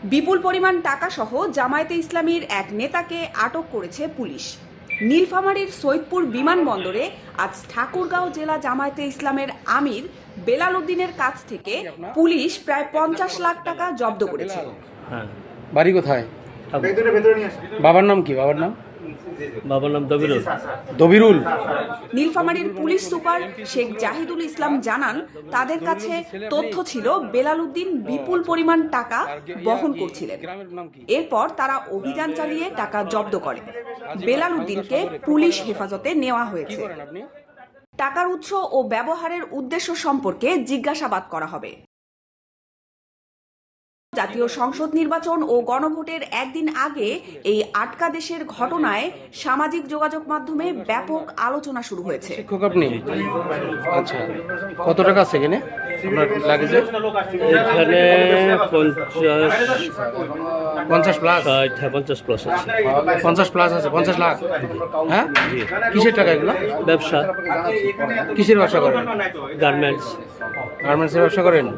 বিপুল পরিমাণ টাকা সহ জামায়াতে ইসলামীর এক নেতাকে আটক করেছে পুলিশ। নীলফামারীর সৈয়দপুর বিমানবন্দরে আজ ঠাকুরগাঁও জেলা জামায়াতে ইসলামের আমির বেলাল উদ্দিনের কাছ থেকে পুলিশ প্রায় 50 লাখ টাকা জব্দ করেছে। বাড়ি কোথায়? বাবার নাম কি? বাবার নাম দবিরুল। নীলফামারীর পুলিশ সুপার শেখ জাহিদুল ইসলাম জানান, তাদের কাছে তথ্য ছিল বেলাল উদ্দিন বিপুল পরিমাণ টাকা বহন করছিলেন। এরপর তারা অভিযান চালিয়ে টাকা জব্দ করে। বেলাল উদ্দিনকে পুলিশ হেফাজতে নেওয়া হয়েছে। টাকার উৎস ও ব্যবহারের উদ্দেশ্য সম্পর্কে জিজ্ঞাসাবাদ করা হবে। জাতীয় সংসদ নির্বাচন ও গণভোটের একদিন আগে এই আটকা দেশের ঘটনায় সামাজিক যোগাযোগ মাধ্যমে ব্যাপক আলোচনা শুরু হয়েছে। শিক্ষক আপনি? আচ্ছা, কত টাকা আছে এখানে আপনার লাগেজে? এখানে 50 প্লাস। 50 প্লাস আছে। 50 প্লাস আছে। 50 লাখ। হ্যাঁ, কিসের টাকা এগুলো? ব্যবসা। কিসের ব্যবসা করেন? গার্মেন্টস। গার্মেন্টসের ব্যবসা করেন?